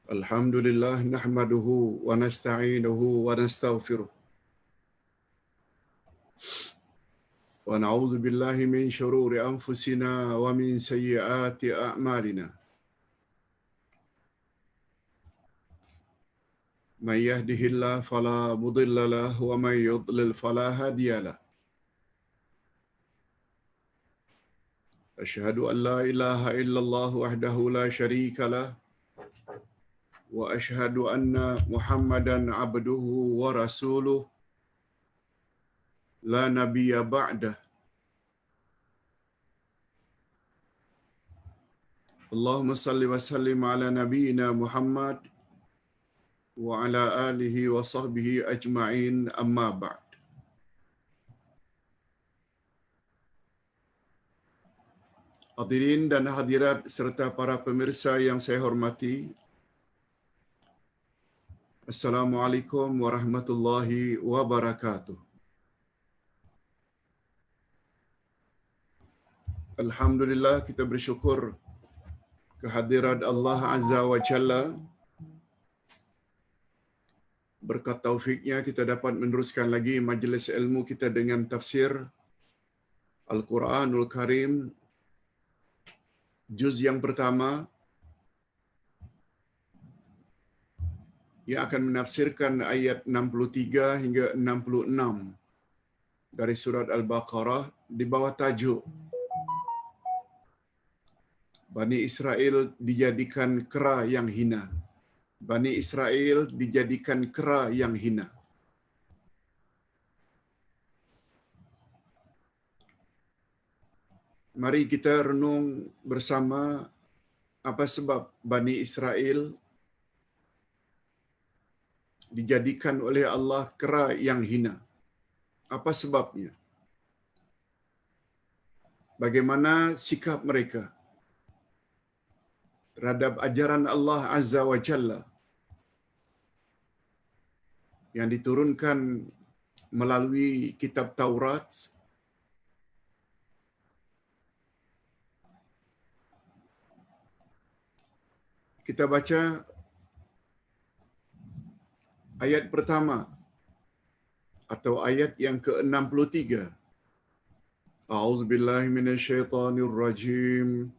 Alhamdulillah nahmaduhu wa nasta'inuhu wa nastaghfiruh wa na'udzu billahi min shururi anfusina wa min sayyiati a'malina. May yahdihillahu fala mudilla lahu wa may yudlil fala hadiya lahu. Asyhadu an la ilaha illallah wahdahu la syarika lah wa asyhadu anna Muhammadan abduhu wa rasuluh la nabiyya ba'dah. Allahumma salli wa sallim ala nabiyyina Muhammad wa ala alihi wa sahbihi ajma'in, amma ba'd. Hadirin dan hadirat serta para pemirsa yang saya hormati, Assalamualaikum warahmatullahi wabarakatuh. Alhamdulillah, kita bersyukur kehadirat Allah Azza wa Jalla. Berkat taufiknya kita dapat meneruskan lagi majlis ilmu kita dengan tafsir Al-Quranul Karim juz yang pertama yang akan menafsirkan ayat 63 hingga 66 dari surat Al-Baqarah di bawah tajuk Bani Israel dijadikan kera yang hina. Bani Israel dijadikan kera yang hina. Mari kita renung bersama apa sebab Bani Israel dijadikan oleh Allah kera yang hina. Apa sebabnya? Bagaimana sikap mereka terhadap ajaran Allah Azza wa Jalla yang diturunkan melalui kitab Taurat. Kita baca ayat pertama atau ayat yang ke-63. A'udzubillahi minasyaitonirrajim.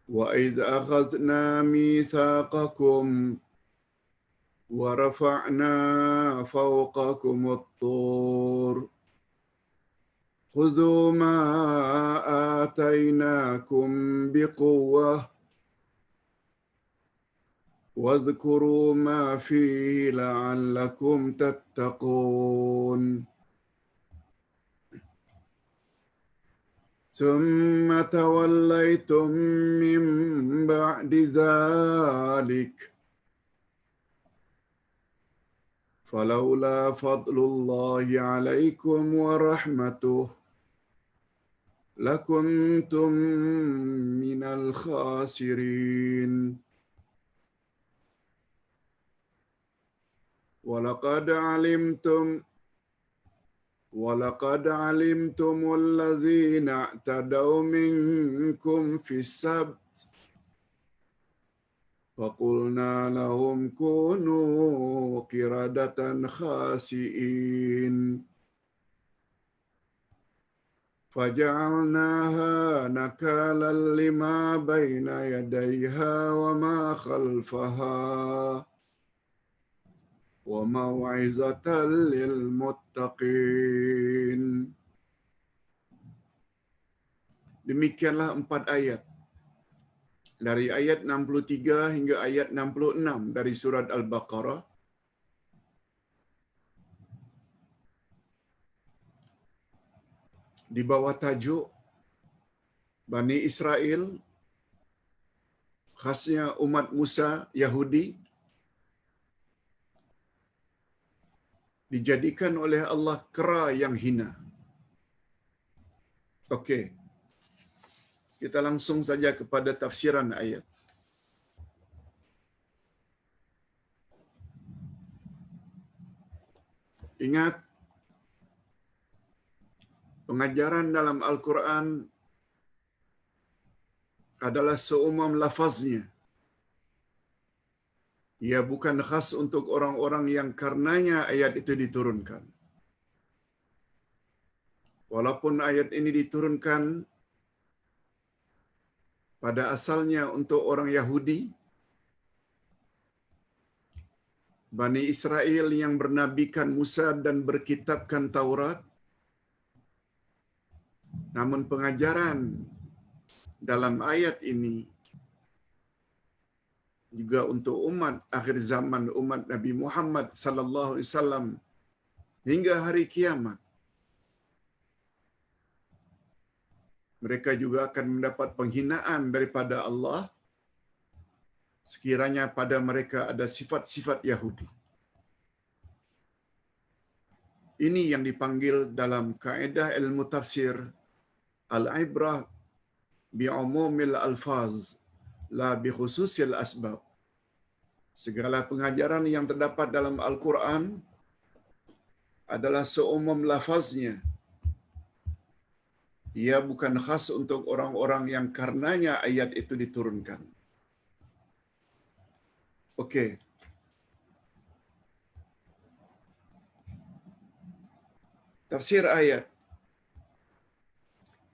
Wa idh akhadna mitsaqakum wa rafa'na fawqakum at-tur khudhu ma atainakum biquwwah wadhkuru ma fihi la'allakum tattaqun. ثم توليتم من بعد ذلك فلولا فضل الله عليكم ورحمته لكنتم من الخاسرين. ولقد علمتم الذين اعتدوا منكم في السبت فقلنا لهم كونوا قردة خاسئين فجعلناها نكالا لما بين يديها وما خلفها وموعظة للمتقين. Demikianlah 4 ayat dari ayat 63 hingga ayat 66 dari surat Al-Baqarah. Di bawah tajuk Bani Israel, khasnya umat Musa Yahudi, dijadikan oleh Allah kera yang hina. Okey. Kita langsung saja kepada tafsiran ayat. Ingat, pengajaran dalam Al-Quran adalah seumum lafaznya. Ia bukan khas untuk orang-orang yang karenanya ayat itu diturunkan. Walaupun ayat ini diturunkan pada asalnya untuk orang Yahudi, Bani Israel yang bernabikan Musa dan berkitabkan Taurat, namun pengajaran dalam ayat ini juga untuk umat akhir zaman, umat Nabi Muhammad sallallahu alaihi wasallam hingga hari kiamat. Mereka juga akan mendapat penghinaan daripada Allah sekiranya pada mereka ada sifat-sifat Yahudi. Ini yang dipanggil dalam kaedah ilmu tafsir al-ibrah bi'umumil alfaz la bi khususil asbab. Segala pengajaran yang terdapat dalam Al-Quran adalah seumum lafaznya. Ia bukan khas untuk orang-orang yang karenanya ayat itu diturunkan. Okey. Tafsir ayat.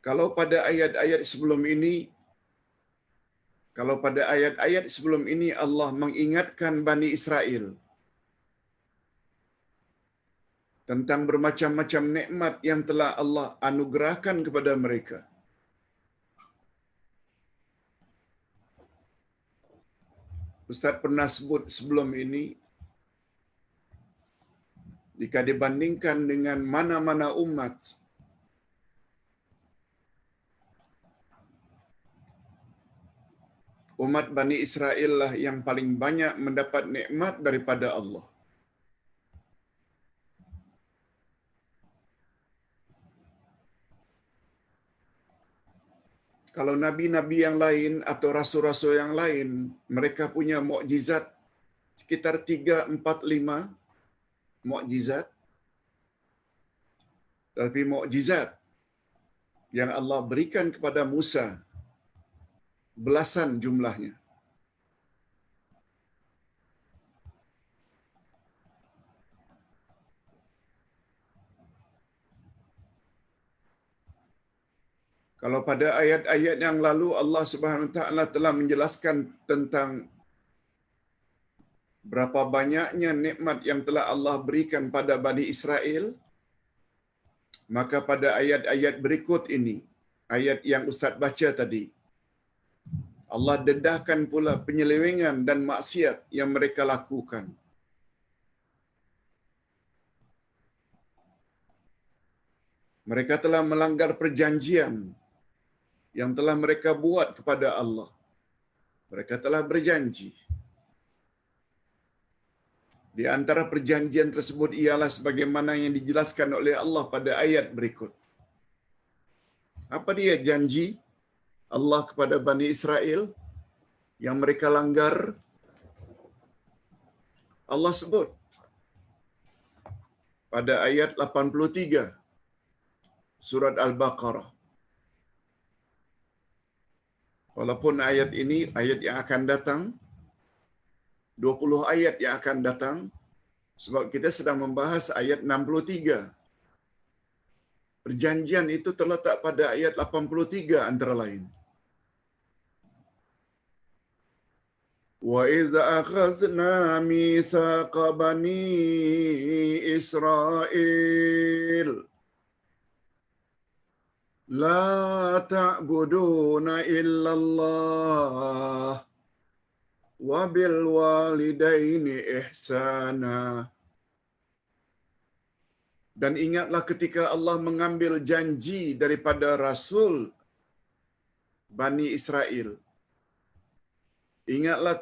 Kalau pada ayat-ayat sebelum ini, Allah mengingatkan Bani Israel tentang bermacam-macam nikmat yang telah Allah anugerahkan kepada mereka. Ustaz pernah sebut sebelum ini, jika dibandingkan dengan mana-mana umat, umat Bani Israel lah yang paling banyak mendapat nikmat daripada Allah. Kalau nabi-nabi yang lain atau rasul-rasul yang lain, mereka punya mukjizat sekitar 3, 4, 5 mukjizat. Tapi mukjizat yang Allah berikan kepada Musa belasan jumlahnya. Kalau pada ayat-ayat yang lalu Allah Subhanahu Wa Taala telah menjelaskan tentang berapa banyaknya nikmat yang telah Allah berikan pada Bani Israel, maka pada ayat-ayat berikut ini, ayat yang Ustaz baca tadi, Allah dedahkan pula penyelewengan dan maksiat yang mereka lakukan. Mereka telah melanggar perjanjian yang telah mereka buat kepada Allah. Mereka telah berjanji. Di antara perjanjian tersebut ialah sebagaimana yang dijelaskan oleh Allah pada ayat berikut. Apa dia janji Allah kepada Bani Israel yang mereka langgar? Allah sebut pada ayat 83 surat Al-Baqarah. Walaupun ayat ini, ayat yang akan datang, 20 ayat yang akan datang, sebab kita sedang membahas ayat 63. Perjanjian itu terletak pada ayat 83 antara lain. Wa idza akhadna mitsaqa bani Israil la ta'buduna illallah wa bil walidaini ihsana. Dan ingatlah ketika Allah mengambil janji daripada Rasul Bani Israel. Ingatlah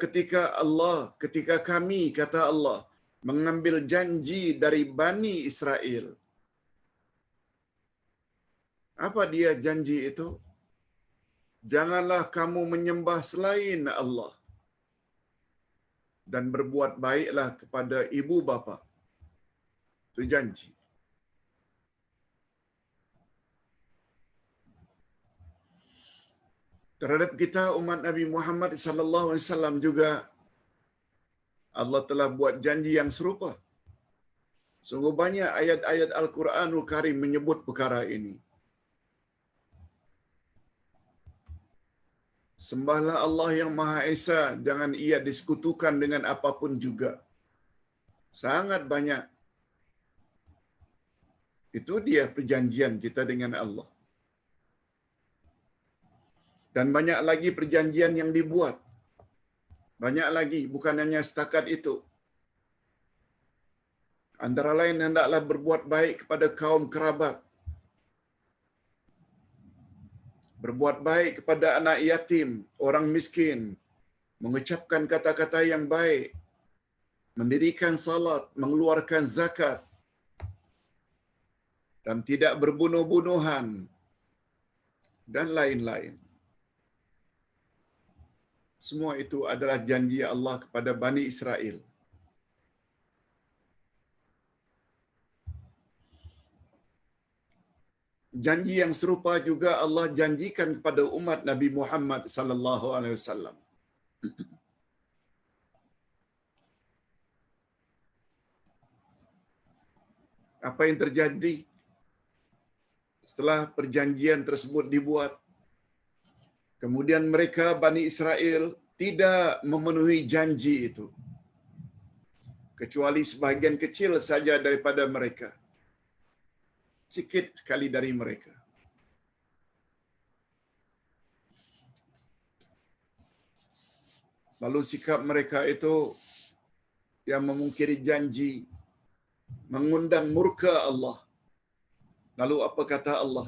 ketika kami, kata Allah, mengambil janji dari Bani Israel. Apa dia janji itu? Janganlah kamu menyembah selain Allah. Dan berbuat baiklah kepada ibu bapa. Itu janji. Terhadap kita umat Nabi Muhammad sallallahu alaihi wasallam juga Allah telah buat janji yang serupa. Sungguh banyak ayat-ayat Al-Quranul Karim menyebut perkara ini. Sembahlah Allah yang Maha Esa, jangan ia disekutukan dengan apapun juga. Sangat banyak. Itu dia perjanjian kita dengan Allah. Dan banyak lagi perjanjian yang dibuat. Banyak lagi, bukan hanya setakat itu. Antara lain, hendaklah berbuat baik kepada kaum kerabat. Berbuat baik kepada anak yatim, orang miskin. Mengucapkan kata-kata yang baik. Mendirikan salat, mengeluarkan zakat. Dan tidak berbunuh-bunuhan. Dan lain-lain. Semua itu adalah janji Allah kepada Bani Israel. Janji yang serupa juga Allah janjikan kepada umat Nabi Muhammad sallallahu alaihi wasallam. Apa yang terjadi setelah perjanjian tersebut dibuat? Kemudian mereka Bani Israel tidak memenuhi janji itu. Kecuali sebahagian kecil saja daripada mereka. Sikit sekali dari mereka. Lalu sikap mereka itu yang memungkiri janji, mengundang murka Allah. Lalu apa kata Allah?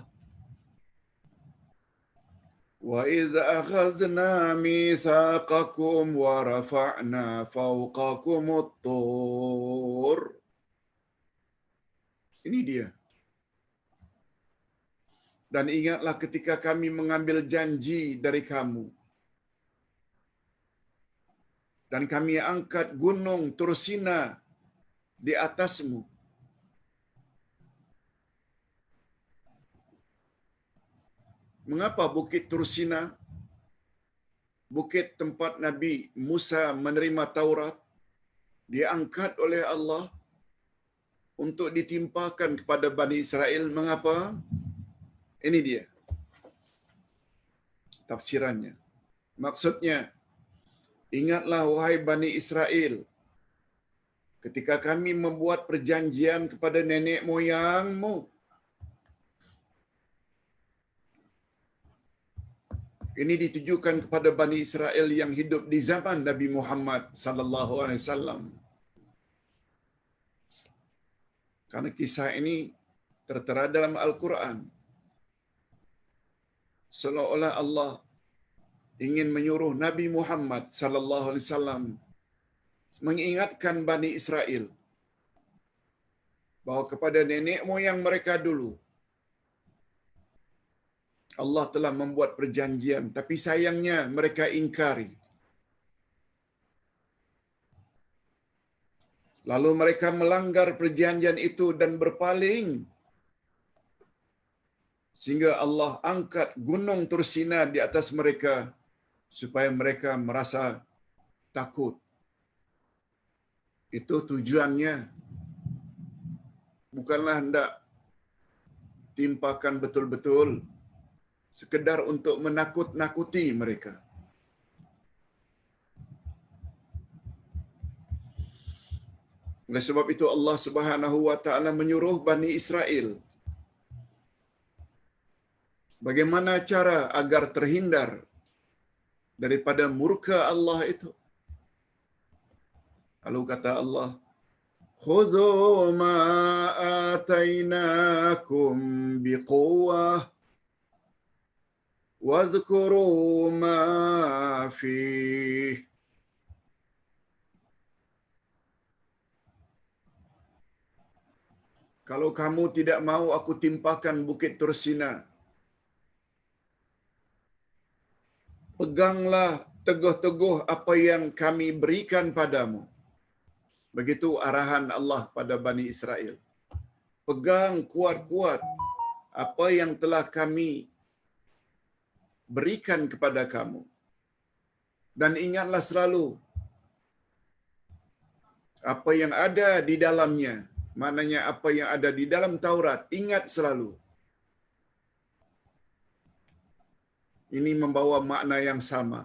Wa idz akhadna mitsaqakum wa rafa'na fawqakumut tur. Ini dia. Dan ingatlah ketika kami mengambil janji dari kamu. Dan kami angkat gunung Tursina di atasmu. Mengapa Bukit Tursina, bukit tempat Nabi Musa menerima Taurat, diangkat oleh Allah untuk ditimpakan kepada Bani Israel? Mengapa? Ini dia tafsirannya. Maksudnya, ingatlah wahai Bani Israel, ketika kami membuat perjanjian kepada nenek moyangmu. Ini ditujukan kepada Bani Israel yang hidup di zaman Nabi Muhammad sallallahu alaihi wasallam. Karena kisah ini tertera dalam Al-Quran. Seolah-olah Allah ingin menyuruh Nabi Muhammad sallallahu alaihi wasallam mengingatkan Bani Israel bahwa kepada nenek moyang mereka dulu Allah telah membuat perjanjian, tapi sayangnya mereka ingkari. Lalu mereka melanggar perjanjian itu dan berpaling. Sehingga Allah angkat gunung Tursina di atas mereka supaya mereka merasa takut. Itu tujuannya. Bukanlah hendak timpakan betul-betul, sekedar untuk menakut-nakuti mereka. Oleh sebab itu Allah Subhanahu wa taala menyuruh Bani Israel bagaimana cara agar terhindar daripada murka Allah itu. Lalu kata Allah, "Khudhu ma atainakum biquwwah wadhkuru ma fih." Kalau kamu tidak mau aku timpakan Bukit Tursina, peganglah teguh-teguh apa yang kami berikan padamu. Begitu arahan Allah pada Bani Israel. Pegang kuat-kuat apa yang telah kami berikan kepada kamu. Dan ingatlah selalu apa yang ada di dalamnya. Maknanya apa yang ada di dalam Taurat, ingat selalu. Ini membawa makna yang sama.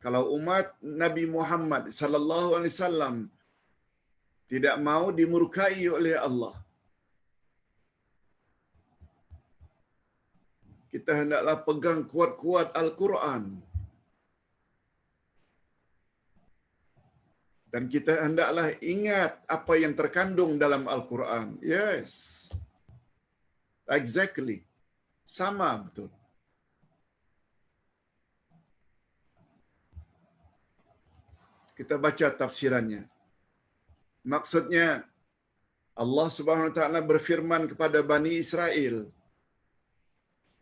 Kalau umat Nabi Muhammad sallallahu alaihi wasallam tidak mau dimurkai oleh Allah, kita hendaklah pegang kuat-kuat Al-Quran. Dan kita hendaklah ingat apa yang terkandung dalam Al-Quran. Yes. Exactly. Sama betul. Kita baca tafsirannya. Maksudnya Allah Subhanahu wa taala berfirman kepada Bani Israel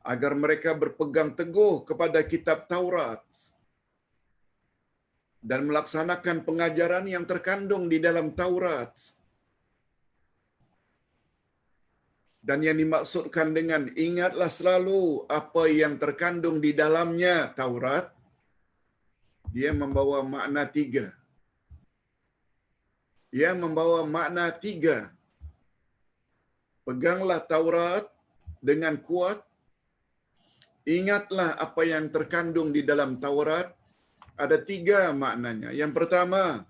agar mereka berpegang teguh kepada kitab Taurat dan melaksanakan pengajaran yang terkandung di dalam Taurat. Dan yang dimaksudkan dengan ingatlah selalu apa yang terkandung di dalamnya Taurat, dia membawa makna tiga. Ia membawa makna tiga. Peganglah Taurat dengan kuat. Ingatlah apa yang terkandung di dalam Taurat. Ada tiga maknanya. Yang pertama,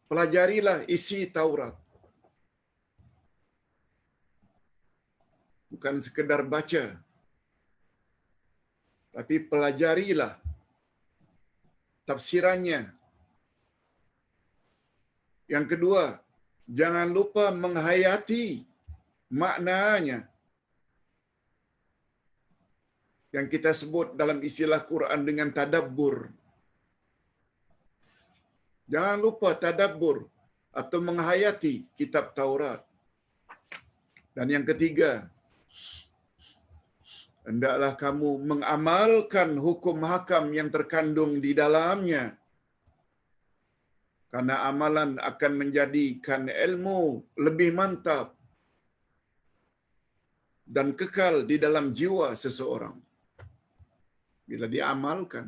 pelajarilah isi Taurat. Bukan sekedar baca, tapi pelajarilah tafsirannya. Yang kedua, jangan lupa menghayati maknanya. Yang kita sebut dalam istilah Quran dengan tadabbur. Jangan lupa tadabbur atau menghayati kitab Taurat. Dan yang ketiga, hendaklah kamu mengamalkan hukum hakam yang terkandung di dalamnya. Karena amalan akan menjadikan ilmu lebih mantap dan kekal di dalam jiwa seseorang. Bila diamalkan,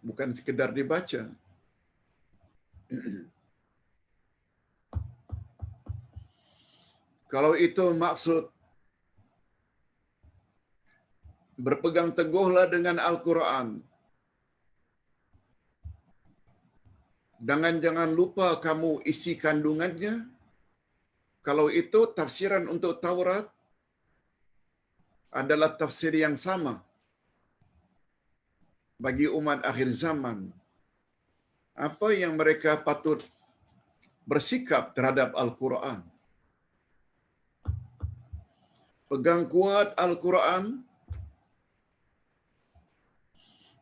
bukan sekedar dibaca. Kalau itu maksud, berpegang teguhlah dengan Al-Quran. Jangan lupa kamu isi kandungannya. Kalau itu tafsiran untuk Taurat, adalah tafsir yang sama bagi umat akhir zaman. Apa yang mereka patut bersikap terhadap Al-Quran? Pegang kuat Al-Quran.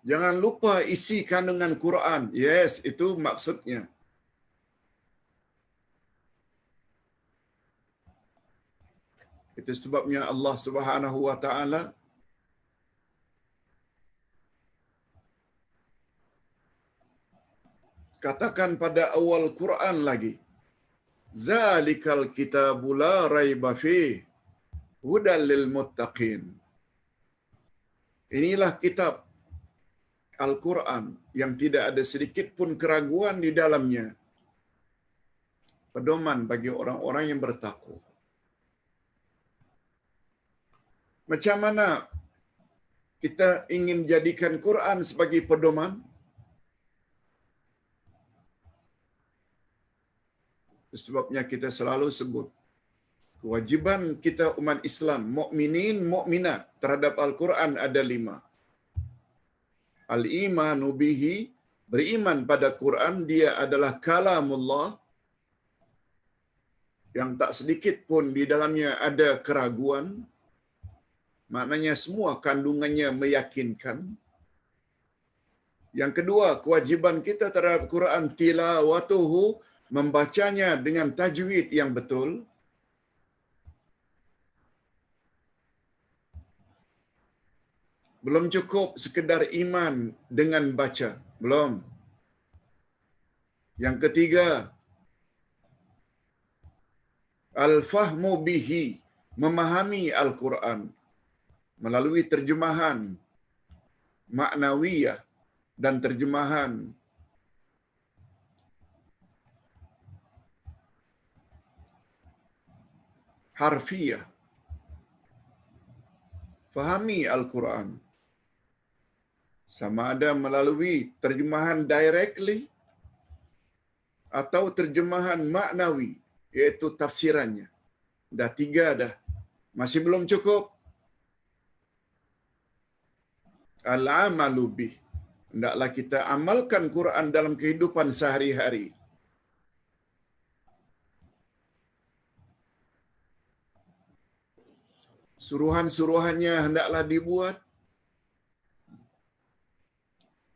Jangan lupa isi kandungan Quran. Yes, itu maksudnya. Itu sebabnya Allah Subhanahu wa taala katakan pada awal Quran lagi, zalikal kitabu la raiba fih hudal lil muttaqin. Inilah kitab Al-Quran yang tidak ada sedikit pun keraguan di dalamnya, pedoman bagi orang-orang yang bertakwa. Macam mana kita ingin jadikan Quran sebagai pedoman? Sebabnya kita selalu sebut kewajiban kita umat Islam, mukminin, mukminat terhadap Al-Quran ada 5. Al-imanu bihi, beriman pada Quran, dia adalah kalamullah, yang tak sedikit pun di dalamnya ada keraguan. Maknanya semua kandungannya meyakinkan. Yang kedua, kewajiban kita terhadap Quran, tilawatuhu, membacanya dengan tajwid yang betul. Belum cukup sekedar iman dengan baca. Belum. Yang ketiga, al-fahmu bihi, memahami Al-Quran melalui terjemahan maknawiyah dan terjemahan harfiah. Fahami Al-Quran sama ada melalui terjemahan directly atau terjemahan maknawi, iaitu tafsirannya. Dah 3 dah. Masih belum cukup. Al-amalu bih. Hendaklah kita amalkan Quran dalam kehidupan sehari-hari. Suruhan-suruhannya hendaklah dibuat.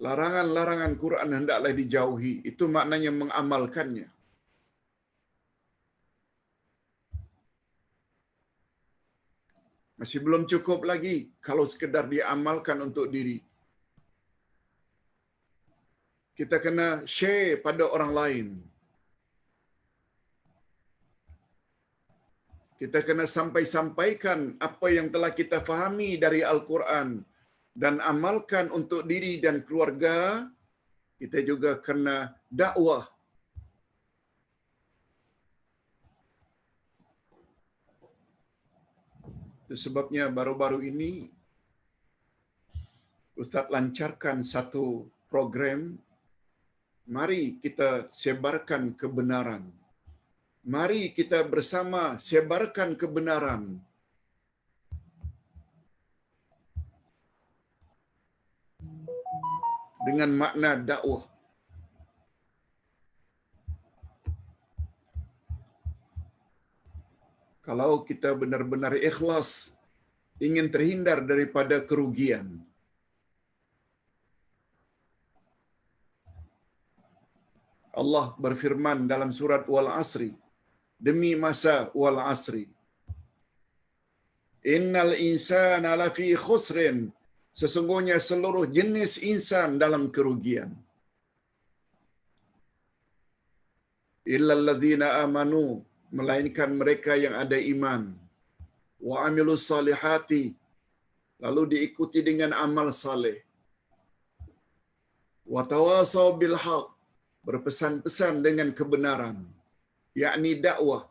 Larangan-larangan Quran hendaklah dijauhi. Itu maknanya mengamalkannya. Masih belum cukup lagi kalau sekedar diamalkan untuk diri. Kita kena share pada orang lain. Kita kena sampaikan apa yang telah kita fahami dari Al-Quran dan amalkan untuk diri dan keluarga. Kita juga kena dakwah. Itu sebabnya baru-baru ini Ustaz lancarkan satu program, mari kita sebarkan kebenaran. Mari kita bersama sebarkan kebenaran. Dengan makna dakwah. Kalau kita benar-benar ikhlas, ingin terhindar daripada kerugian. Allah berfirman dalam surat Wal Asri, demi masa wal asri, innal insana lafi khusrin, sesungguhnya seluruh jenis insan dalam kerugian, illal ladzina amanu, melainkan mereka yang ada iman, wa amilus salihati, lalu diikuti dengan amal saleh, wa tawasau bil haq, berpesan-pesan dengan kebenaran, yakni dakwah,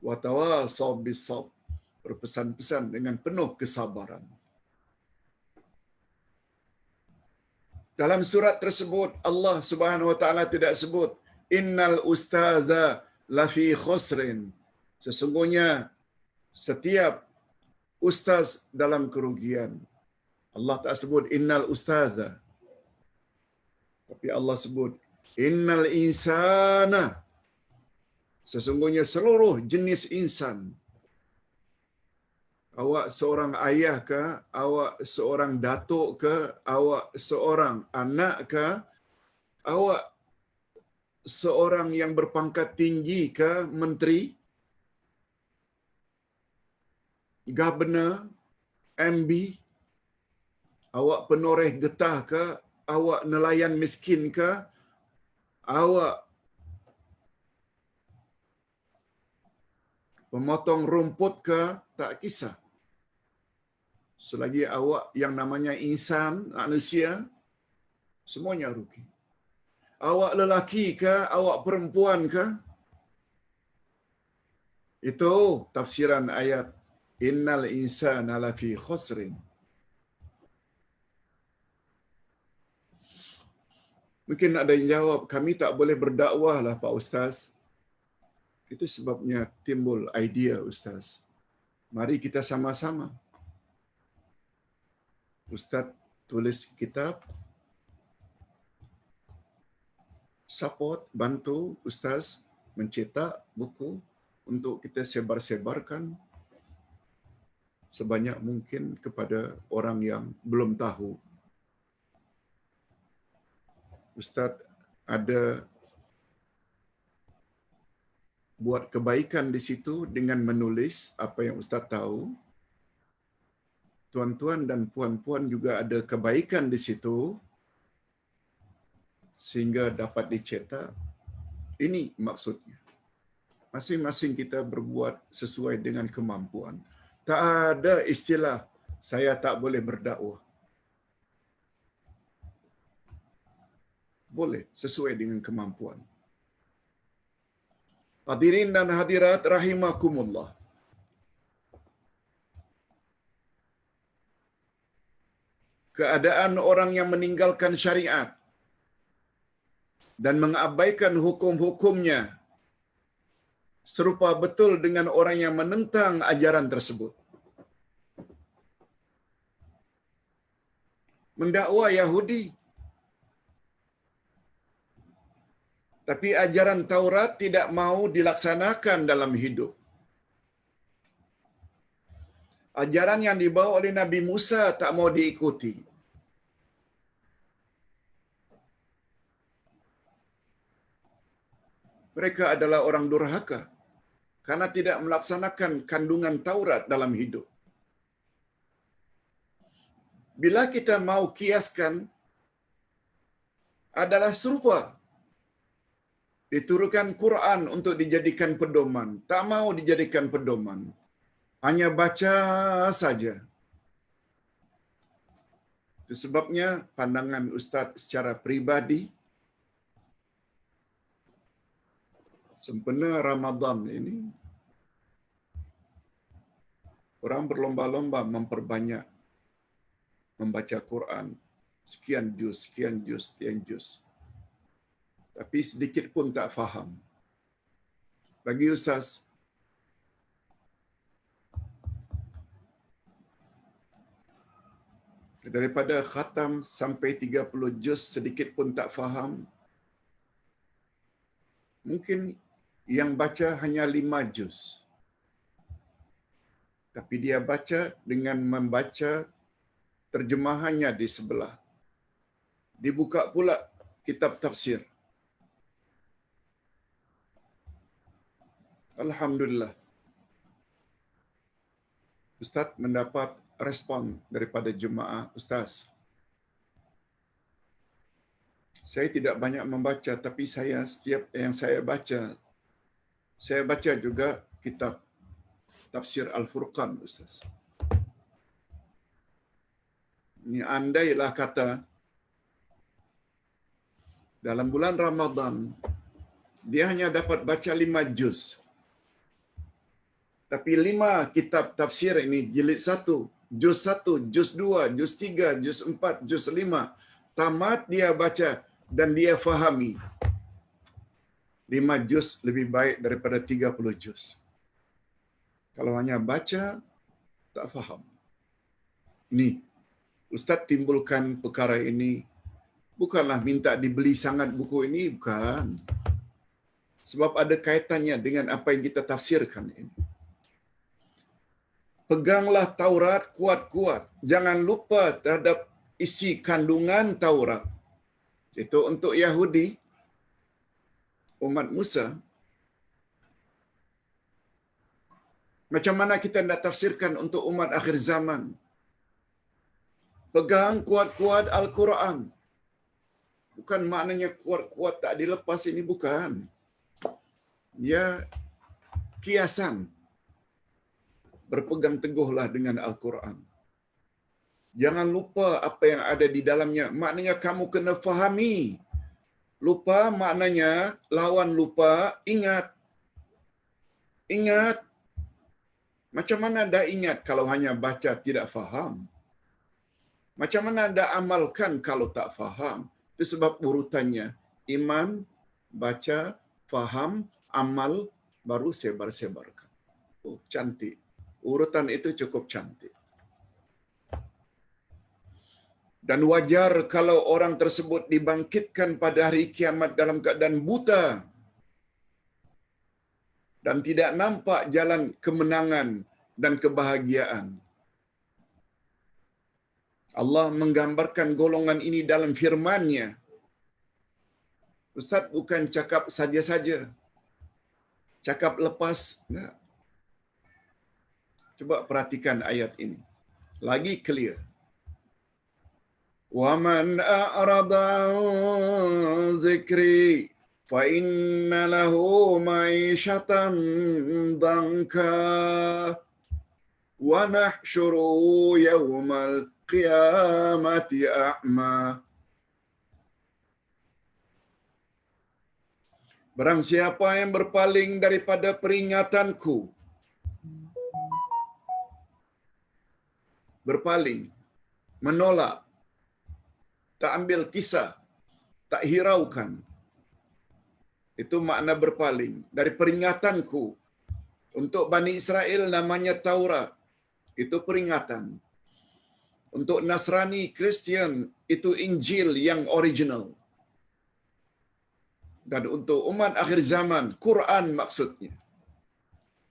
wa tawasau bis sabr, berpesan-pesan dengan penuh kesabaran. Dalam surat tersebut Allah Subhanahu wa taala tidak sebut innal ustaza lafi khusrin. Sesungguhnya setiap ustaz dalam kerugian. Allah tak sebut innal ustaza. Tapi Allah sebut innal insana. Sesungguhnya seluruh jenis insan. Awak seorang ayah ke, awak seorang datuk ke, awak seorang anak ke, awak seorang yang berpangkat tinggi ke, menteri, governor, MB, awak penoreh getah ke, awak nelayan miskin ke, awak pemotong rumput ke, tak kisah. Selagi awak yang namanya insan, manusia, semuanya rugi. Awak lelaki ke, awak perempuan ke, itu tafsiran ayat innal insana lafi khusrin. Mungkin ada yang jawab, kami tak boleh berdakwah lah Pak Ustaz. Itu sebabnya timbul idea Ustaz. Mari kita sama-sama. Ustaz tulis kitab, support, bantu Ustaz mencetak buku untuk kita sebar-sebarkan sebanyak mungkin kepada orang yang belum tahu. Ustaz ada buat kebaikan di situ dengan menulis apa yang Ustaz tahu. Tuan-tuan dan puan-puan juga ada kebaikan di situ sehingga dapat dicetak. Ini maksudnya. Masing-masing kita berbuat sesuai dengan kemampuan. Tak ada istilah saya tak boleh berdakwah. Boleh sesuai dengan kemampuan. Hadirin dan hadirat rahimakumullah. Keadaan orang yang meninggalkan syariat dan mengabaikan hukum-hukumnya serupa betul dengan orang yang menentang ajaran tersebut. Mendakwa Yahudi, tapi ajaran Taurat tidak mau dilaksanakan dalam hidup. Ajaran yang dibawa oleh Nabi Musa tak mau diikuti. Mereka adalah orang durhaka karena tidak melaksanakan kandungan Taurat dalam hidup. Bila kita mau kiaskan, adalah serupa. Diturunkan Quran untuk dijadikan pedoman, tak mau dijadikan pedoman. Hanya baca saja. Itu sebabnya pandangan Ustaz secara pribadi, sempena Ramadan ini, orang berlomba-lomba memperbanyak membaca Quran. Sekian juz, sekian juz, sekian juz. Tapi sedikit pun tak faham. Bagi Ustaz, daripada khatam sampai 30 juz sedikit pun tak faham, mungkin yang baca hanya 5 juz. Tapi dia baca dengan membaca terjemahannya di sebelah. Dibuka pula kitab tafsir. Alhamdulillah. Ustaz mendapat respon daripada jemaah, Ustaz, saya tidak banyak membaca, tapi setiap yang saya baca juga kitab tafsir Al-Furqan, Ustaz. Ini andailah kata dalam bulan Ramadan dia hanya dapat baca 5 juz. Tapi 5 kitab tafsir ini, jilid 1, juz 1, juz 2, juz 3, juz 4, juz 5, tamat dia baca dan dia fahami. 5 juz lebih baik daripada 30 juz. Kalau hanya baca, tak faham. Ini, Ustaz timbulkan perkara ini, bukanlah minta dibeli sangat buku ini, bukan. Sebab ada kaitannya dengan apa yang kita tafsirkan ini. Peganglah Taurat kuat-kuat. Jangan lupa terhadap isi kandungan Taurat. Itu untuk Yahudi, umat Musa. Macam mana kita nak tafsirkan untuk umat akhir zaman? Pegang kuat-kuat Al-Quran. Bukan maknanya kuat-kuat tak dilepas ini, bukan. Ya, kiasan. Berpegang teguhlah dengan Al-Quran. Jangan lupa apa yang ada di dalamnya. Maknanya kamu kena fahami. Lupa maknanya, lawan lupa, ingat. Ingat. Macam mana dah ingat kalau hanya baca tidak faham? Macam mana dah amalkan kalau tak faham? Itu sebab urutannya. Iman, baca, faham, amal, baru sebar-sebarkan. Oh, cantik. Urutan itu cukup cantik. Dan wajar kalau orang tersebut dibangkitkan pada hari kiamat dalam keadaan buta dan tidak nampak jalan kemenangan dan kebahagiaan. Allah menggambarkan golongan ini dalam firman-Nya. Ustaz bukan cakap saja-saja. Cakap lepas. Nah. Coba perhatikan ayat ini. Lagi clear. Wa man a'rada an zikri fa inna lahu ma'isyatan dhanka wa nahsyuruhu yaumal qiyamati a'ma. Barang siapa yang berpaling daripada peringatanku, berpaling, menolak, tak ambil kisah, tak hiraukan. Itu makna berpaling dari peringatanku. Untuk Bani Israel namanya Taurat. Itu peringatan. Untuk Nasrani, Kristian, itu Injil yang original. Dan untuk umat akhir zaman, Quran maksudnya.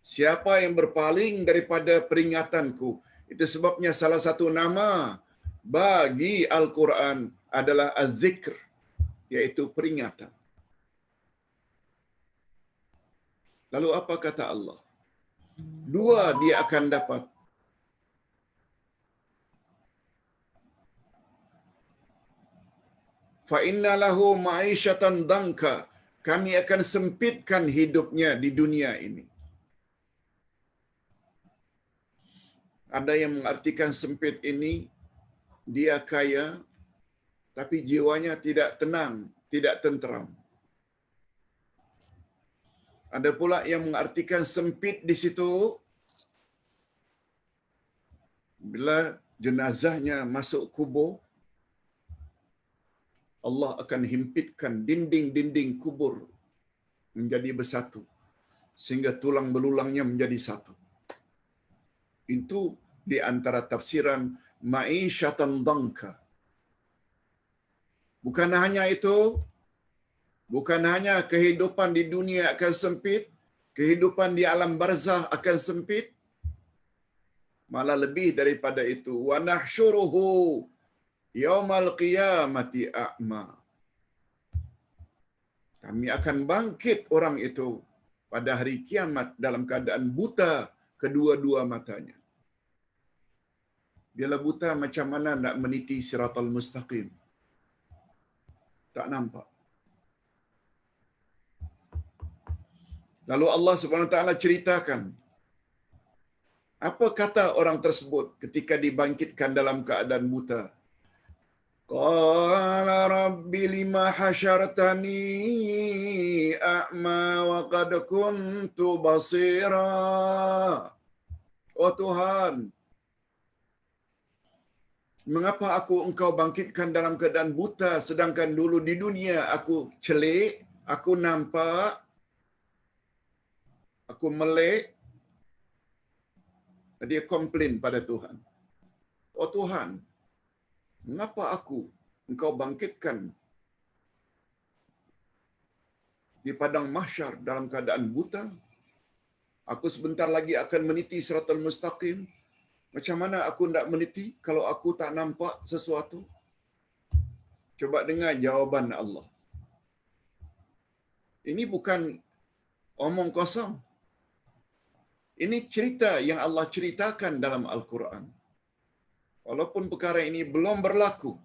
Siapa yang berpaling daripada peringatanku, itu sebabnya salah satu nama bagi Al-Quran adalah Az-Zikr, yaitu peringatan. Lalu apa kata Allah? Dua dia akan dapat. Fa inna lahu ma'isyatan dhanka. Kami akan sempitkan hidupnya di dunia ini. Ada yang mengartikan sempit ini, dia kaya, tapi jiwanya tidak tenang, tidak tenteram. Ada pula yang mengartikan sempit di situ, bila jenazahnya masuk kubur, Allah akan himpitkan dinding-dinding kubur menjadi bersatu, sehingga tulang belulangnya menjadi satu. Itu di antara tafsiran ma'isyatan dhanka. Bukan hanya itu, bukan hanya kehidupan di dunia akan sempit, kehidupan di alam barzah akan sempit, malah lebih daripada itu. Wa nahsyuruhu yaumal qiyamati a'ma. Kami akan bangkit orang itu pada hari kiamat dalam keadaan buta kedua-dua matanya. Bila buta, macam mana nak meniti siratal mustaqim? Tak nampak. Lalu Allah Subhanahu Wa Taala ceritakan apa kata orang tersebut ketika dibangkitkan dalam keadaan buta. Qala rabbi lima hasyartani a'ma wa qad kuntu basira. Oh Tuhan, mengapa engkau bangkitkan dalam keadaan buta, sedangkan dulu di dunia aku celik, aku nampak, aku melek. Dia komplain pada Tuhan. Oh Tuhan, mengapa engkau bangkitkan di padang mahsyar dalam keadaan buta? Aku sebentar lagi akan meniti siratal mustaqim. Macam mana aku nak meniti kalau aku tak nampak sesuatu? Coba dengar jawaban Allah. Ini bukan omong kosong. Ini cerita yang Allah ceritakan dalam Al-Quran. Walaupun perkara ini belum berlaku,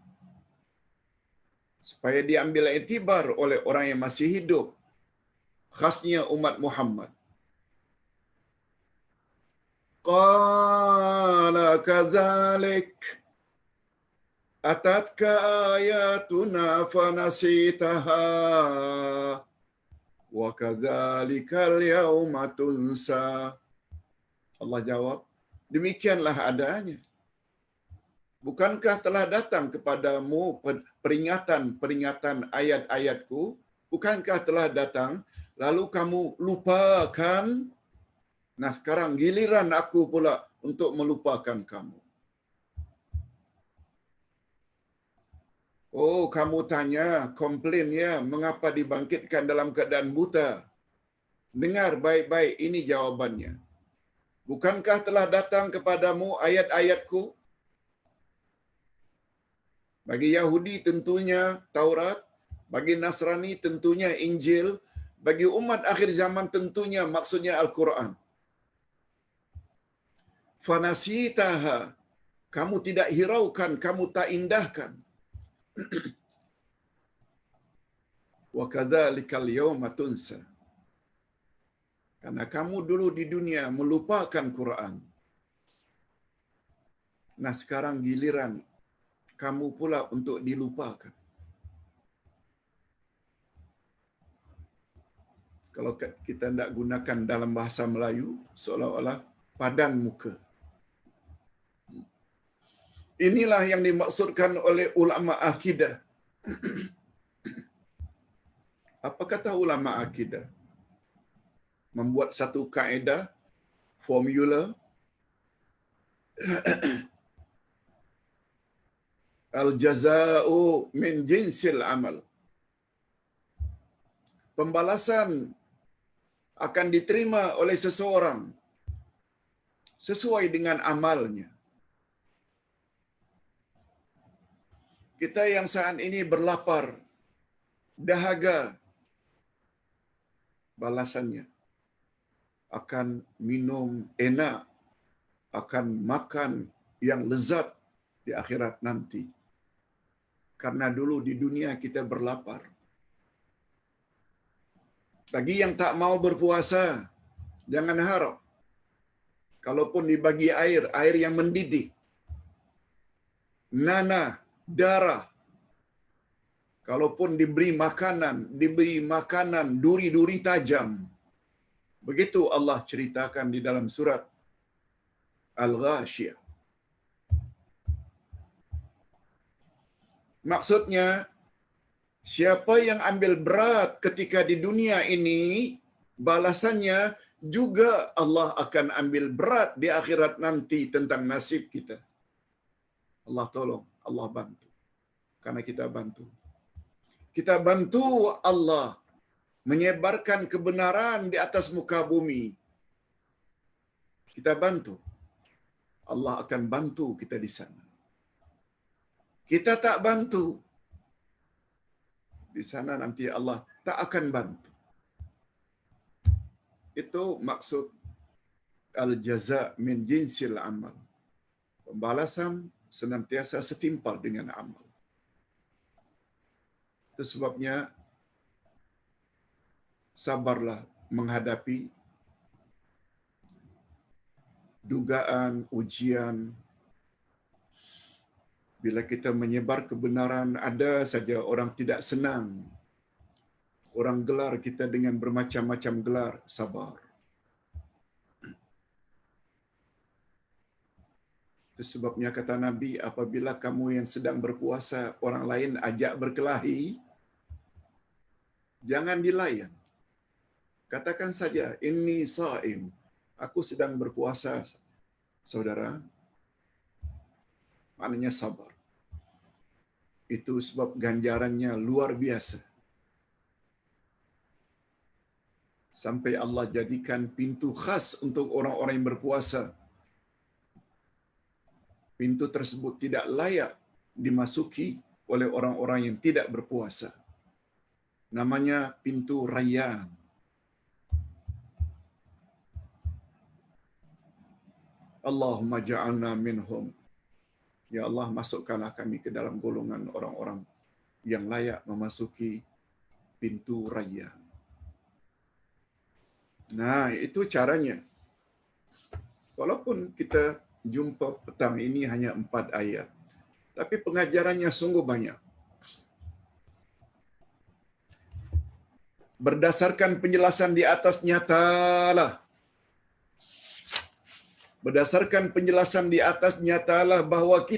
supaya diambil iktibar oleh orang yang masih hidup, khasnya umat Muhammad. Qala kadzalik atatka ayatuna fanasitaha wa kadzalikal yauma tunsa. Allah jawab, demikianlah adanya. Bukankah telah datang kepadamu peringatan-peringatan ayat-ayatku? Bukankah telah datang, lalu kamu lupakan? Nah, sekarang giliran aku pula untuk melupakan kamu. Oh, kamu tanya, komplain ya, mengapa dibangkitkan dalam keadaan buta? Dengar baik-baik, ini jawabannya. Bukankah telah datang kepadamu ayat-ayatku? Bagi Yahudi tentunya Taurat, bagi Nasrani tentunya Injil, bagi umat akhir zaman tentunya maksudnya Al-Quran. Fanasitaha, kamu tidak hiraukan, kamu tak indahkan. wa kadzalikal yauma tunsa. Karena kamu dulu di dunia melupakan Quran. Nah, sekarang giliran kamu pula untuk dilupakan. Kalau kita tidak gunakan dalam bahasa Melayu, seolah-olah padan muka. Inilah yang dimaksudkan oleh ulama akidah. Apa kata ulama akidah? Membuat satu kaedah, formula, al-jaza'u min jinsil amal. Pembalasan akan diterima oleh seseorang sesuai dengan amalnya. Kita yang saat ini berlapar, dahaga, balasannya akan minum enak, akan makan yang lezat di akhirat nanti. Karena dulu di dunia kita berlapar. Bagi yang tak mau berpuasa, jangan harap. Kalaupun dibagi air yang mendidih, nanah, darah. Kalaupun diberi makanan duri-duri tajam. Begitu Allah ceritakan di dalam surat Al-Ghashiyah. Maksudnya, siapa yang ambil berat ketika di dunia ini, balasannya juga Allah akan ambil berat di akhirat nanti tentang nasib kita. Allah tolong, Allah bantu. Karena kita bantu. Kita bantu Allah menyebarkan kebenaran di atas muka bumi. Kita bantu. Allah akan bantu kita di sana. Kita tak bantu, di sana nanti Allah tak akan bantu. Itu maksud al-jaza' min jinsil amal. Pembalasan senantiasa setimpal dengan amal. Itu sebabnya sabarlah menghadapi dugaan, ujian. Bila kita menyebar kebenaran, ada saja orang tidak senang. Orang gelar kita dengan bermacam-macam gelar, sabar. Itu sebabnya kata Nabi, apabila kamu yang sedang berpuasa, orang lain ajak berkelahi, jangan dilayan. Katakan saja, inni sha'im, aku sedang berpuasa, saudara. Maknanya sabar. Itu sebab ganjarannya luar biasa. Sampai Allah jadikan pintu khas untuk orang-orang yang berpuasa. Pintu tersebut tidak layak dimasuki oleh orang-orang yang tidak berpuasa. Namanya pintu Rayyan. Allahumma ja'alna minhum. Ya Allah, masukkanlah kami ke dalam golongan orang-orang yang layak memasuki pintu Rayyan. Nah, itu caranya. Walaupun kita jumpa petang ini hanya 4 ayat, tapi pengajarannya sungguh banyak. Berdasarkan penjelasan di atas nyatalah. Berdasarkan penjelasan di atas nyatalah bahawa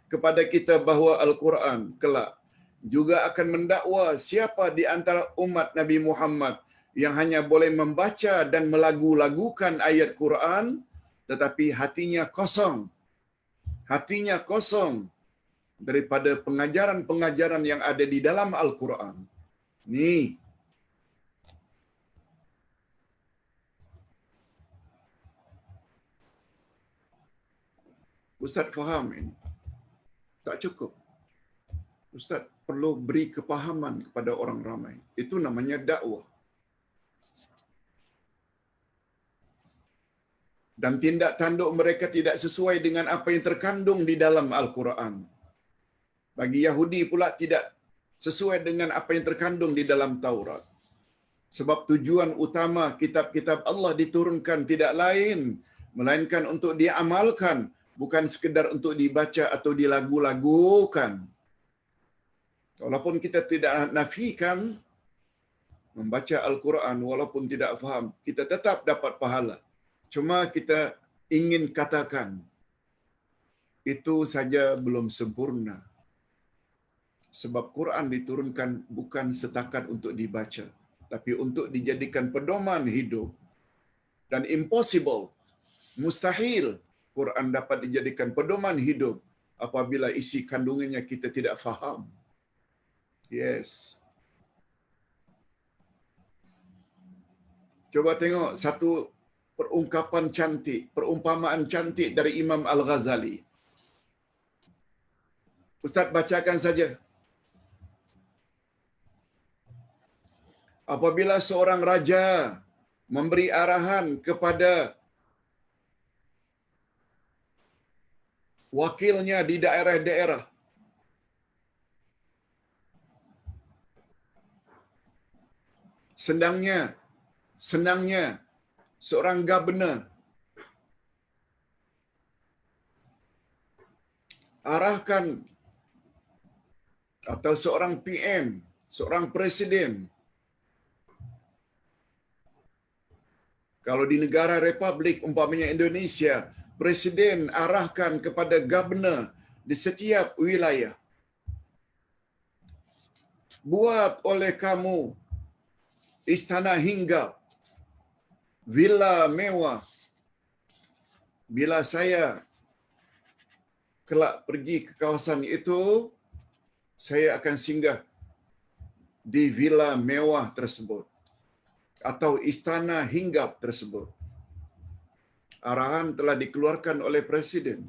kepada kita bahawa Al-Quran kelak juga akan mendakwa siapa di antara umat Nabi Muhammad yang hanya boleh membaca dan melagu-lagukan ayat Quran tetapi hatinya kosong. Hatinya kosong daripada pengajaran-pengajaran yang ada di dalam Al-Quran. Nih. Ustaz faham ini? Tak cukup. Ustaz perlu beri kepahaman kepada orang ramai. Itu namanya dakwah. Dan tindak tanduk mereka tidak sesuai dengan apa yang terkandung di dalam Al-Quran. Bagi Yahudi pula tidak sesuai dengan apa yang terkandung di dalam Taurat. Sebab tujuan utama kitab-kitab Allah diturunkan tidak lain melainkan untuk diamalkan, bukan sekedar untuk dibaca atau dilagu-lagukan. Walaupun kita tidak nafikan membaca Al-Quran walaupun tidak faham, kita tetap dapat pahala. Cuma kita ingin katakan itu saja belum sempurna. Sebab Quran diturunkan bukan setakat untuk dibaca, tapi untuk dijadikan pedoman hidup. Dan impossible, mustahil Quran dapat dijadikan pedoman hidup apabila isi kandungannya kita tidak faham. Yes. Coba tengok satu perumpamaan cantik dari Imam Al-Ghazali. Ustaz bacakan saja. Apabila seorang raja memberi arahan kepada wakilnya di daerah-daerah, senangnya seorang governor arahkan, atau seorang PM, seorang presiden, kalau di negara republik umpamanya Indonesia, presiden arahkan kepada governor di setiap wilayah, buat oleh kamu istana hinggap, villa mewah. Bila saya kelak pergi ke kawasan itu, saya akan singgah di villa mewah tersebut atau istana hinggap tersebut. Arahan telah dikeluarkan oleh presiden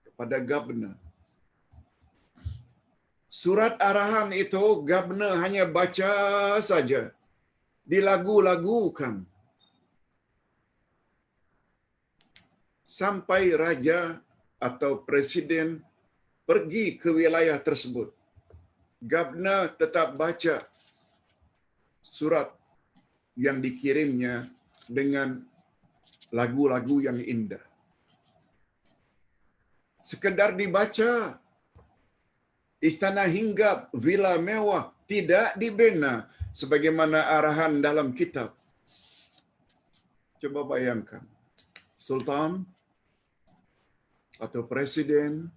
kepada governor. Surat arahan itu governor hanya baca saja, dilagu-lagukan. Sampai raja atau presiden pergi ke wilayah tersebut, governor tetap baca surat yang dikirimnya dengan lagu-lagu yang indah. Sekedar dibaca, istana hinggap, villa mewah tidak dibina sebagaimana arahan dalam kitab. Coba bayangkan, sultan atau presiden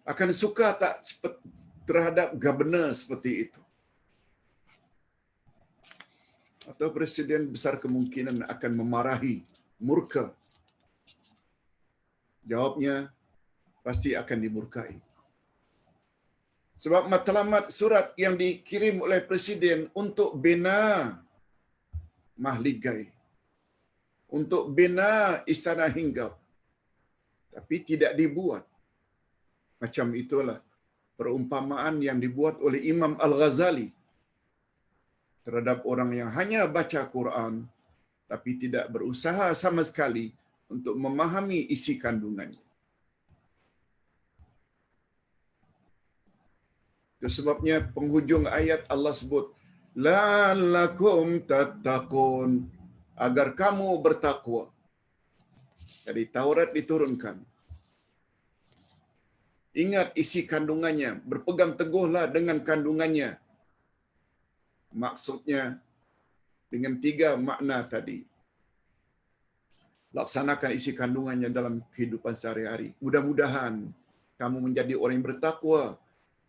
akan suka tak terhadap governor seperti itu? Atau presiden besar kemungkinan akan memarahi, murka. Jawabnya, pasti akan dimurkai. Sebab matlamat surat yang dikirim oleh presiden untuk bina mahligai, untuk bina istana hinggap, tapi tidak dibuat. Macam itulah perumpamaan yang dibuat oleh Imam Al-Ghazali terhadap orang yang hanya baca Quran tapi tidak berusaha sama sekali untuk memahami isi kandungannya. Itu sebabnya penghujung ayat Allah sebut, la'allakum tattaqun, agar kamu bertakwa. Jadi Taurat diturunkan. Ingat isi kandungannya, berpegang teguhlah dengan kandungannya. Maksudnya dengan 3 makna tadi. Laksanakan isi kandungannya dalam kehidupan sehari-hari. Mudah-mudahan kamu menjadi orang yang bertakwa.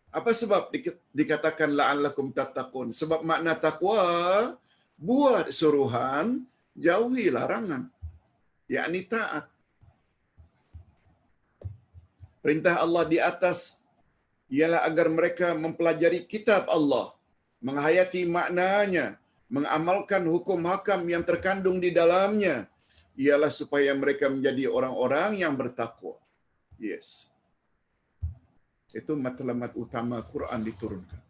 Apa sebab dikatakan la'allakum tattaqun? Sebab makna takwa, buat suruhan, jauhi larangan. Yakni taat. Perintah Allah di atas ialah agar mereka mempelajari kitab Allah, menghayati maknanya, mengamalkan hukum hakam yang terkandung di dalamnya, ialah supaya mereka menjadi orang-orang yang bertakwa. Yes. Itu matlamat utama Quran diturunkan.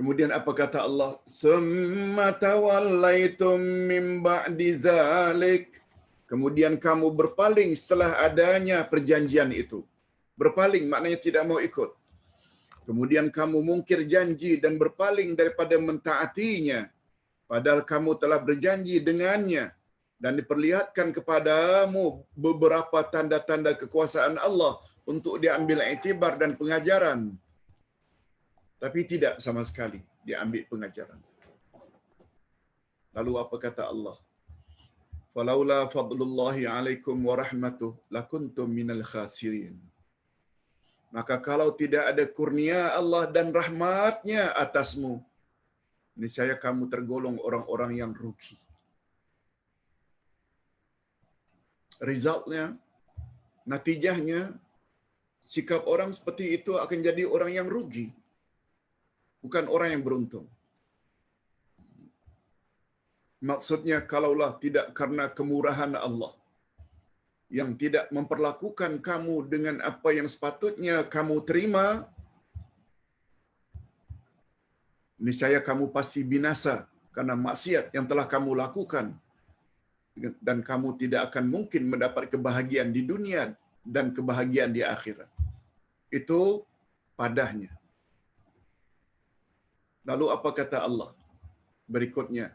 Kemudian apa kata Allah? Summa tawallaitum min ba'di dzalik. Kemudian kamu berpaling setelah adanya perjanjian itu. Berpaling maknanya tidak mau ikut. Kemudian kamu mungkir janji dan berpaling daripada mentaatinya. Padahal kamu telah berjanji dengannya. Dan diperlihatkan kepadamu beberapa tanda-tanda kekuasaan Allah untuk diambil iktibar dan pengajaran. Tapi tidak sama sekali diambil pengajaran. Lalu apa kata Allah? Falaula fadlullahi alaikum wa rahmatuh lakuntum minal khasirin. Maka kalau tidak ada kurnia Allah dan rahmatnya atasmu, niscaya kamu tergolong orang-orang yang rugi. Resultnya, natijahnya, sikap orang seperti itu akan jadi orang yang rugi. Bukan orang yang beruntung. Maksudnya kalaulah tidak karena kemurahan Allah yang tidak memperlakukan kamu dengan apa yang sepatutnya kamu terima, niscaya kamu pasti binasa karena maksiat yang telah kamu lakukan. Dan kamu tidak akan mungkin mendapat kebahagiaan di dunia dan kebahagiaan di akhirat. Itu padahnya. Lalu apa kata Allah berikutnya?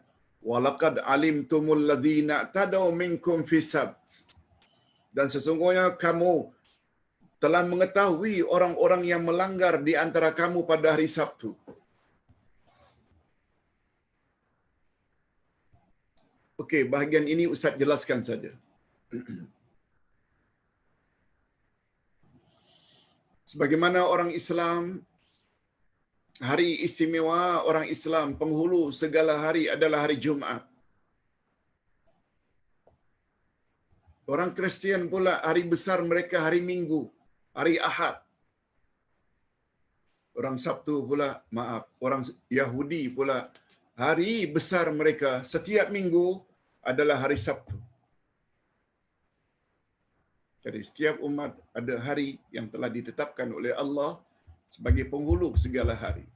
Walaqad alimtumul ladzina tadaw minkum fi sabt. Dan sesungguhnya kamu telah mengetahui orang-orang yang melanggar di antara kamu pada hari Sabtu. Okey, bahagian ini Ustaz jelaskan saja. Sebagaimana orang Islam, hari istimewa orang Islam, penghulu segala hari adalah hari Jumaat. Orang Kristian pula hari besar mereka hari Minggu, hari Ahad. Orang Sabtu pula, orang Yahudi pula hari besar mereka setiap minggu adalah hari Sabtu. Jadi setiap umat ada hari yang telah ditetapkan oleh Allah sebagai penghulu segala hari.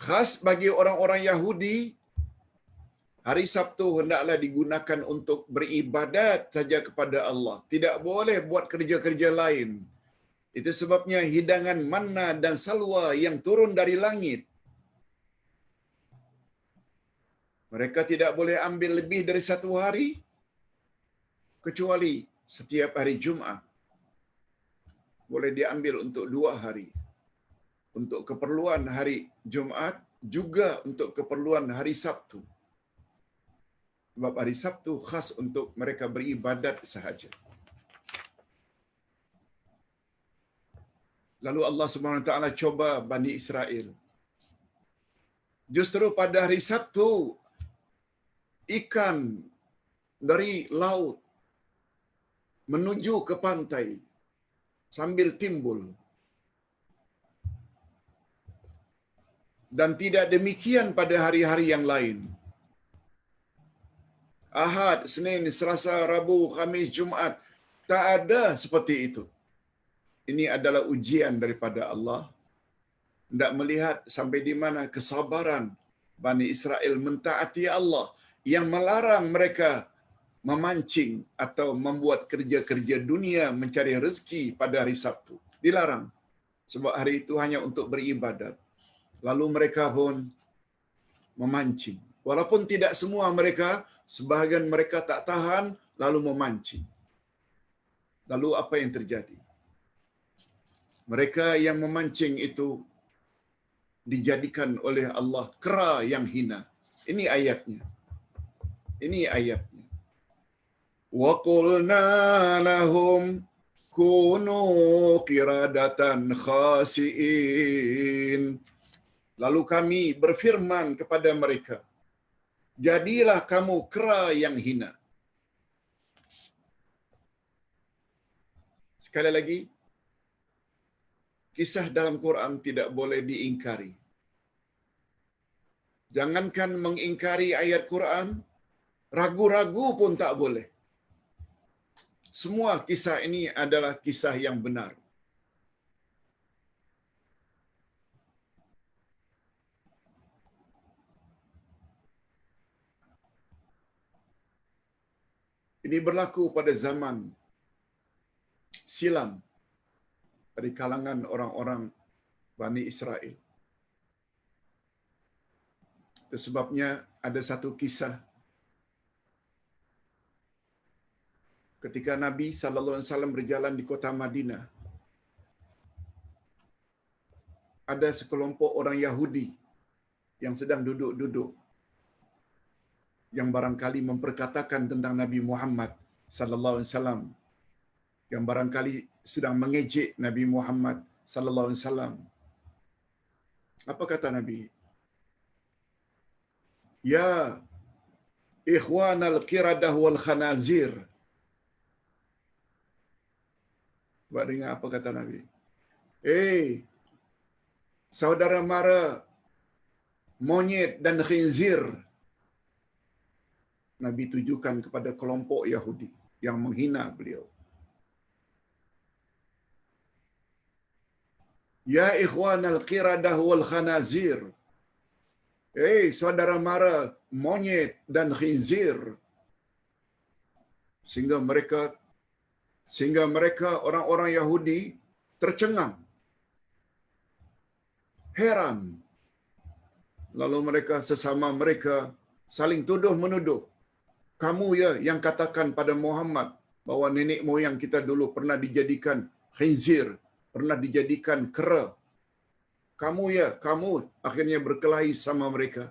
Khas bagi orang-orang Yahudi, hari Sabtu hendaklah digunakan untuk beribadat saja kepada Allah. Tidak boleh buat kerja-kerja lain. Itu sebabnya hidangan manna dan salwa yang turun dari langit, mereka tidak boleh ambil lebih dari satu hari, kecuali setiap hari Jumaat. Boleh diambil untuk 2 hari. Untuk keperluan hari Jumaat, juga untuk keperluan hari Sabtu. Sebab hari Sabtu khas untuk mereka beribadat sahaja. Lalu Allah SWT coba Bani Israel. Justru pada hari Sabtu, ikan dari laut menuju ke pantai sambil timbul. Dan tidak demikian pada hari-hari yang lain. Ahad, Senin, Selasa, Rabu, Khamis, Jumaat, tak ada seperti itu. Ini adalah ujian daripada Allah. Hendak melihat sampai di mana kesabaran Bani Israel mentaati Allah yang melarang mereka memancing atau membuat kerja-kerja dunia mencari rezeki pada hari Sabtu. Dilarang. Sebab hari itu hanya untuk beribadat. Lalu mereka pun memancing. Walaupun tidak semua mereka, sebahagian mereka tak tahan lalu memancing. Lalu apa yang terjadi? Mereka yang memancing itu dijadikan oleh Allah kera yang hina. Ini ayatnya. Ini ayatnya. Wa qulna lahum kunu qiradatan khasiin. Lalu kami berfirman kepada mereka, jadilah kamu kera yang hina. Sekali lagi, kisah dalam Quran tidak boleh diingkari. Jangankan mengingkari ayat Quran, ragu-ragu pun tak boleh. Semua kisah ini adalah kisah yang benar. Ini berlaku pada zaman silam dari kalangan orang-orang Bani Israel. Itu sebabnya ada satu kisah ketika Nabi sallallahu alaihi wasallam berjalan di kota Madinah. Ada sekelompok orang Yahudi yang sedang duduk-duduk yang barangkali memperkatakan tentang Nabi Muhammad sallallahu alaihi wasallam, yang barangkali sedang mengejek Nabi Muhammad sallallahu alaihi wasallam. Apa kata Nabi? Ya ikhwanal qiradah wal khanazir. Buat dengar apa kata Nabi? Saudara mara monyet dan khinzir. Nabi tujukan kepada kelompok Yahudi yang menghina beliau. Ya ikhwanal qiradah wal khanazir. Saudara mara monyet dan khinzir. Sehingga mereka orang-orang Yahudi tercengang, heran. Lalu mereka sesama mereka saling tuduh menuduh. Kamu ya yang katakan pada Muhammad bahwa nenek moyang kita dulu pernah dijadikan khinzir, pernah dijadikan kera. Kamu akhirnya berkelahi sama mereka.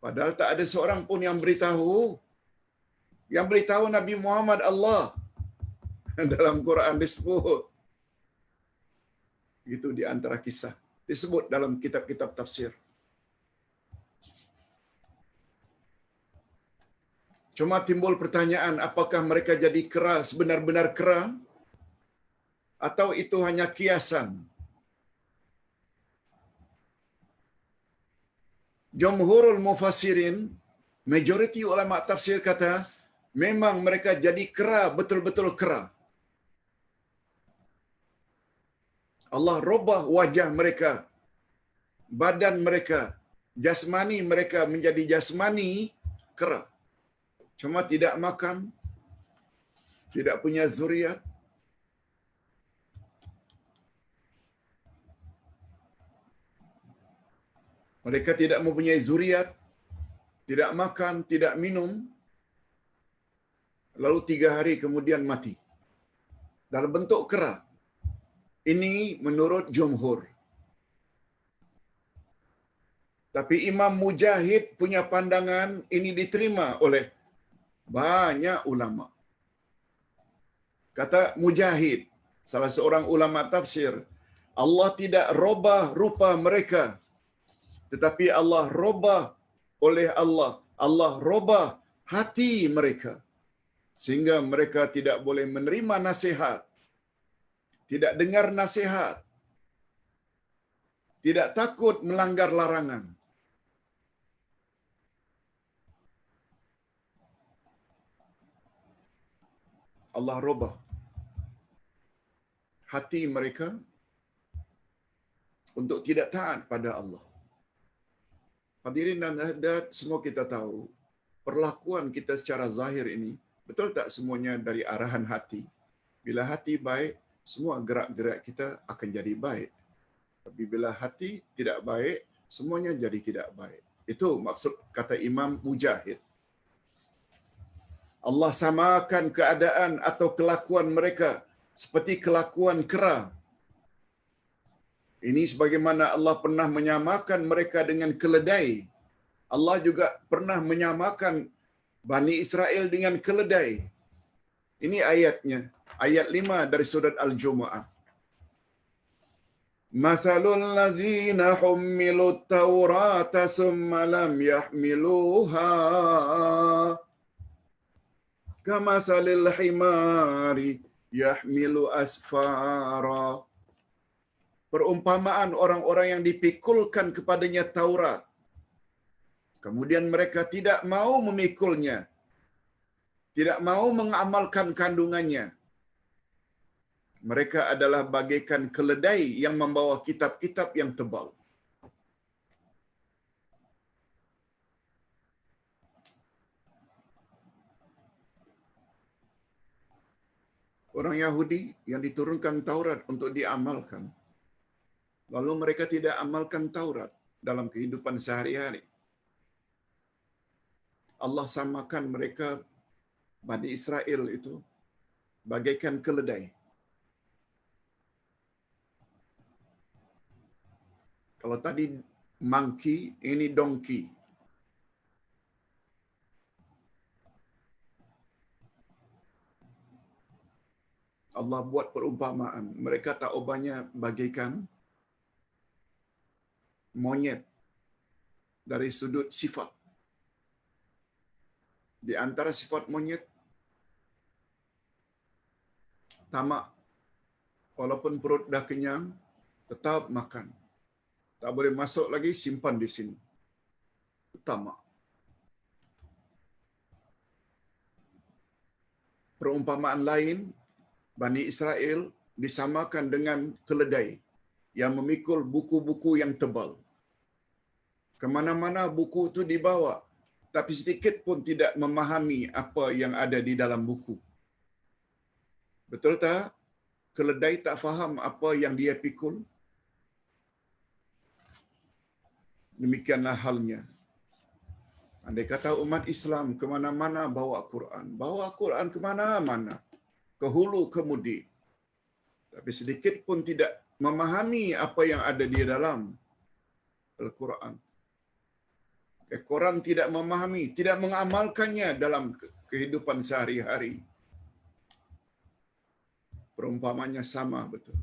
Padahal tak ada seorang pun yang beritahu Nabi Muhammad Allah. Dalam Quran disebut. Itu di antara kisah. Disebut dalam kitab-kitab tafsir. Cuma timbul pertanyaan, apakah mereka jadi kera, sebenar-benar kera? Atau itu hanya kiasan? Jumhurul mufassirin, majoriti ulama tafsir kata, memang mereka jadi kera, betul-betul kera. Allah robah wajah mereka, badan mereka, jasmani mereka menjadi jasmani kera. Cuma tidak makan, tidak punya zuriat. Mereka tidak mempunyai zuriat, tidak makan, tidak minum. Lalu 3 hari kemudian mati. Dalam bentuk kera. Ini menurut jumhur. Tapi Imam Mujahid punya pandangan ini diterima oleh banyak ulama. Kata Mujahid, salah seorang ulama tafsir, Allah tidak robah rupa mereka, tetapi Allah robah oleh Allah. Allah robah hati mereka. Sehingga mereka tidak boleh menerima nasihat, tidak dengar nasihat, tidak takut melanggar larangan. Allah robah hati mereka untuk tidak taat pada Allah. Hadirin dan hadirat, semua kita tahu perlakuan kita secara zahir ini betul tak semuanya dari arahan hati. Bila hati baik, semua gerak-gerak kita akan jadi baik. Tapi bila hati tidak baik, semuanya jadi tidak baik. Itu maksud kata Imam Mujahid. Allah samakan keadaan atau kelakuan mereka seperti kelakuan kera. Ini sebagaimana Allah pernah menyamakan mereka dengan keledai. Allah juga pernah menyamakan Bani Israel dengan keledai. Ini ayatnya. Ayat 5 dari surat Al-Jumu'ah. Mathalul ladzina hummilut taurata summa lam yahmiluha kamathalil himari yahmilu asfara. Perumpamaan orang-orang yang dipikulkan kepadanya Taurat, kemudian mereka tidak mau memikulnya, tidak mau mengamalkan kandungannya. Mereka adalah bagaikan keledai yang membawa kitab-kitab yang tebal. orang Yahudi yang diturunkan Taurat untuk diamalkan. Lalu mereka tidak amalkan Taurat dalam kehidupan sehari-hari. Allah samakan mereka, Bani Israel itu, bagaikan keledai. Kalau tadi monkey, ini donkey. Allah buat perumpamaan. Mereka tak ubahnya bagaikan monyet dari sudut sifat. Di antara sifat monyet, tamak. Walaupun perut dah kenyang, tetap makan. Tak boleh masuk lagi, simpan di sini. Tamak. Perumpamaan lain, Bani Israel disamakan dengan keledai yang memikul buku-buku yang tebal. Kemana-mana buku itu dibawa, tapi sedikit pun tidak memahami apa yang ada di dalam buku. Betul tak? Keledai tak faham apa yang dia pikul. Demikianlah halnya. Andai kata umat Islam ke mana-mana bawa Quran. Bawa Quran ke mana-mana. Ke hulu kemudi. Tapi sedikit pun tidak memahami apa yang ada di dalam Al-Quran. Quran tidak memahami, tidak mengamalkannya dalam kehidupan sehari-hari. Perumpamannya sama betul.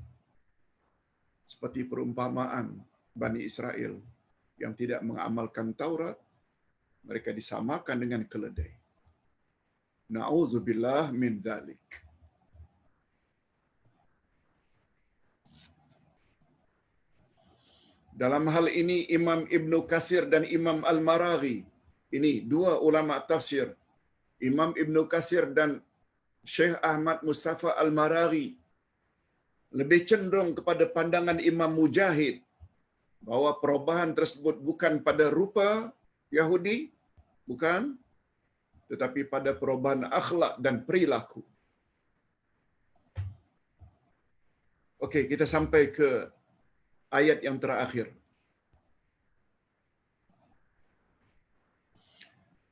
Seperti perumpamaan Bani Israel yang tidak mengamalkan Taurat, mereka disamakan dengan keledai. Na'udzubillah min dzalik. Dalam hal ini Imam Ibnu Katsir dan Imam Al-Maraghi, ini dua ulama tafsir, Imam Ibnu Katsir dan Syekh Ahmad Mustafa Al-Maraghi, lebih cenderung kepada pandangan Imam Mujahid bahwa perubahan tersebut bukan pada rupa Yahudi, bukan, tetapi pada perubahan akhlak dan perilaku. Okey, kita sampai ke ayat yang terakhir.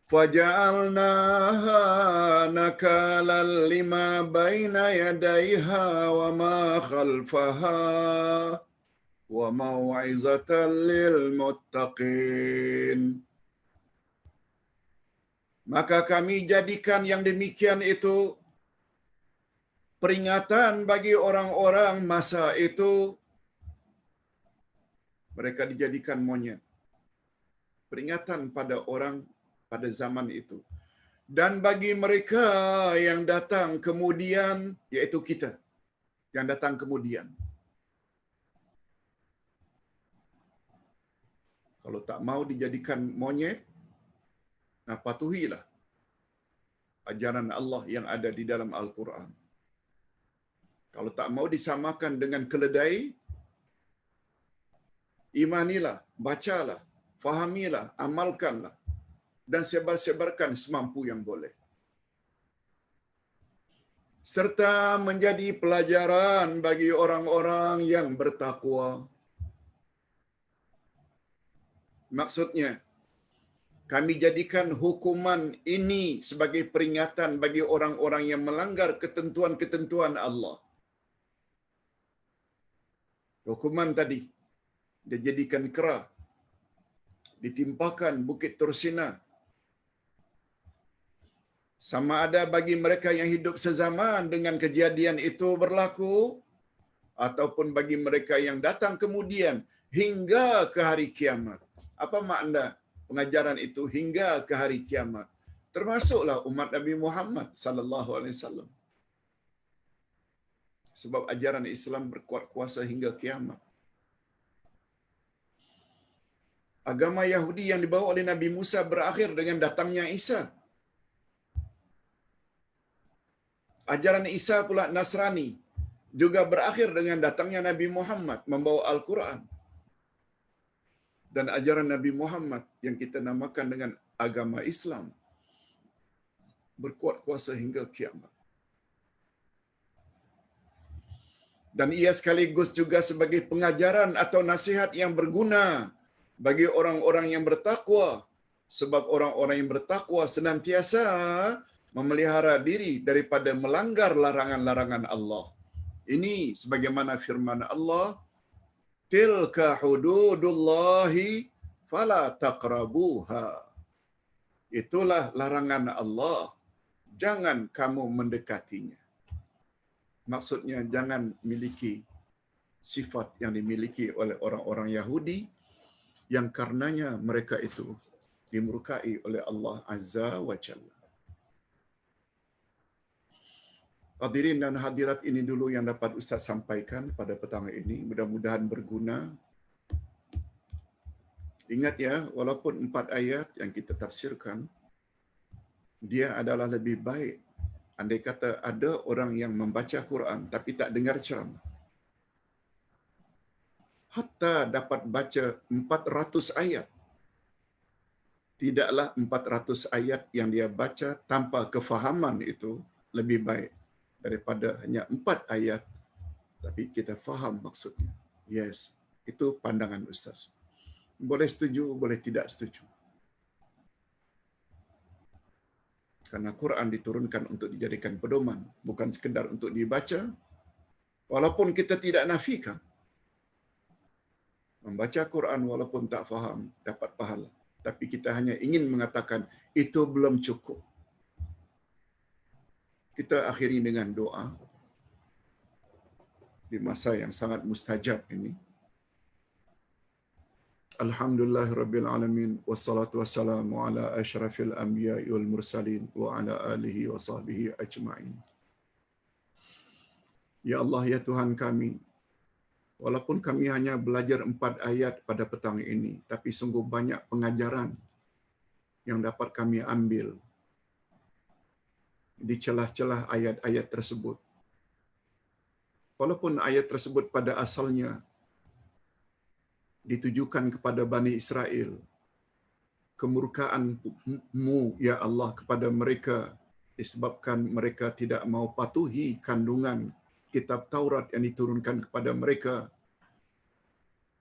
Faja'alnaha nakalan lima baina yadayha wa ma khalfaha wa mau'izatan lil muttaqin. Maka kami jadikan yang demikian itu peringatan bagi orang-orang masa itu. Mereka dijadikan monyet. Peringatan pada orang pada zaman itu. Dan bagi mereka yang datang kemudian, yaitu kita, yang datang kemudian. Kalau tak mau dijadikan monyet, patuhilah ajaran Allah yang ada di dalam Al-Quran. Kalau tak mau disamakan dengan keledai, imanilah, bacalah, fahamilah, amalkanlah, dan sebar-sebarkan semampu yang boleh. Serta menjadi pelajaran bagi orang-orang yang bertakwa. Maksudnya, kami jadikan hukuman ini sebagai peringatan bagi orang-orang yang melanggar ketentuan-ketentuan Allah. Hukuman tadi, dia jadikan kera, ditimpakan Bukit Tursina. Sama ada bagi mereka yang hidup sezaman dengan kejadian itu berlaku, ataupun bagi mereka yang datang kemudian hingga ke hari kiamat. Apa makna pengajaran itu hingga ke hari kiamat? Termasuklah umat Nabi Muhammad sallallahu alaihi wasallam. Sebab ajaran Islam berkuat kuasa hingga kiamat. Agama Yahudi yang dibawa oleh Nabi Musa berakhir dengan datangnya Isa. Ajaran Isa pula Nasrani juga berakhir dengan datangnya Nabi Muhammad membawa Al-Quran. Dan ajaran Nabi Muhammad yang kita namakan dengan agama Islam berkuat kuasa hingga kiamat. Dan ia sekaligus juga sebagai pengajaran atau nasihat yang berguna bagi orang-orang yang bertakwa. Sebab orang-orang yang bertakwa senantiasa memelihara diri daripada melanggar larangan-larangan Allah. Ini sebagaimana firman Allah, tilka hududullahi fala taqrabuha. Itulah larangan Allah, jangan kamu mendekatinya. Maksudnya jangan miliki sifat yang dimiliki oleh orang-orang Yahudi yang karenanya mereka itu dimurkai oleh Allah Azza wa Jalla. Hadirin dan hadirat, ini dulu yang dapat Ustaz sampaikan pada petang ini. Mudah-mudahan berguna. Ingat ya, walaupun 4 ayat yang kita tafsirkan, dia adalah lebih baik andai kata ada orang yang membaca Quran tapi tak dengar ceramah. Hatta dapat baca 400 ayat. Tidaklah 400 ayat yang dia baca tanpa kefahaman itu lebih baik daripada hanya 4 ayat tapi kita faham maksudnya. Yes, itu pandangan Ustaz. Boleh setuju, boleh tidak setuju. Karena Quran diturunkan untuk dijadikan pedoman, bukan sekadar untuk dibaca. Walaupun kita tidak nafikan, membaca Quran walaupun tak faham dapat pahala. Tapi kita hanya ingin mengatakan itu belum cukup. Kita akhiri dengan doa di masa yang sangat mustajab ini. Alhamdulillahirabbil alamin wassalatu wassalamu ala asyrafil anbiya'i wal mursalin wa ala alihi wa sahbihi ajma'in. Ya Allah, ya Tuhan kami, walaupun kami hanya belajar 4 ayat pada petang ini, tapi sungguh banyak pengajaran yang dapat kami ambil di celah-celah ayat-ayat tersebut. Walaupun ayat tersebut pada asalnya ditujukan kepada Bani Israel, kemurkaan-Mu ya Allah kepada mereka disebabkan mereka tidak mau patuhi kandungan kitab Taurat yang diturunkan kepada mereka.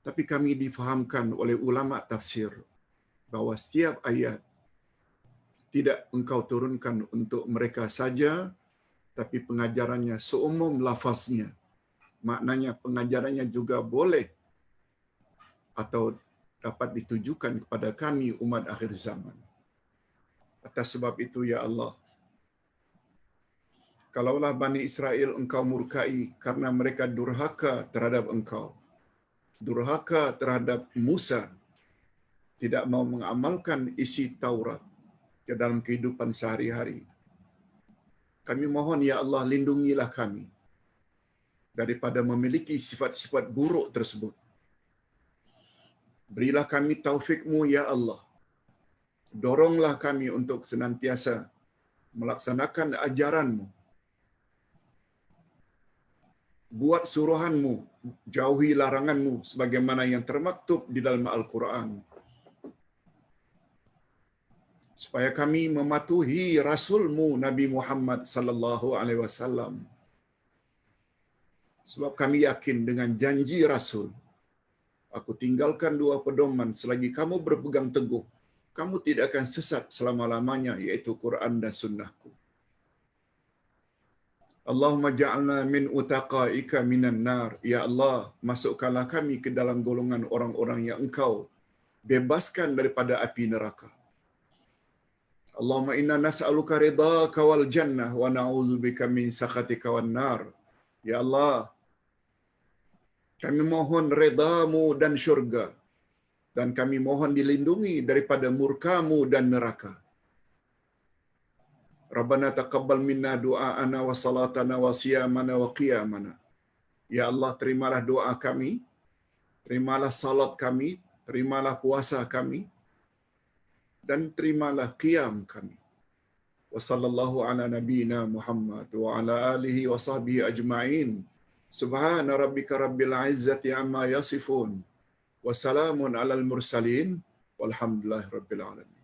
Tapi kami difahamkan oleh ulama tafsir bahawa setiap ayat tidak Engkau turunkan untuk mereka saja, tapi pengajarannya seumum lafaznya. Maknanya pengajarannya juga boleh atau dapat ditujukan kepada kami umat akhir zaman. Atas sebab itu ya Allah, kalaulah Bani Israel Engkau murkai karena mereka durhaka terhadap Engkau, durhaka terhadap Musa, tidak mau mengamalkan isi Taurat ke dalam kehidupan sehari-hari, kami mohon ya Allah, lindungilah kami daripada memiliki sifat-sifat buruk tersebut. Berilah kami taufik-Mu ya Allah. Doronglah kami untuk senantiasa melaksanakan ajaran-Mu. Buat suruhan-Mu, jauhi larangan-Mu sebagaimana yang termaktub di dalam Al-Quran. Supaya kami mematuhi Rasul-Mu Nabi Muhammad sallallahu alaihi wasallam. Sebab kami yakin dengan janji Rasul, aku tinggalkan 2 pedoman selagi kamu berpegang teguh, kamu tidak akan sesat selama-lamanya, yaitu Quran dan Sunnahku. Allahumma ja'alna min utaqaika minan nar. Ya Allah, masukkanlah kami ke dalam golongan orang-orang yang Engkau bebaskan daripada api neraka. Allahumma inna nas'aluka ridhaka wal jannah wa na'udzubika min sakhatika wan nar. Ya Allah, kami mohon redha-Mu dan syurga, dan kami mohon dilindungi daripada murka-Mu dan neraka. Rabbana taqabbal minna du'aana wa salatana wa siyamana wa qiyamana. Ya Allah, terimalah doa kami, terimalah salat kami, terimalah puasa kami, dan terimalah qiyam kami. Wa sallallahu ala nabiyyina Muhammad wa ala alihi wa sahbihi ajma'in. Subhana rabbika rabbil izzati amma yasifun. Wa salamun alal mursalin. Walhamdulillahi rabbil alamin.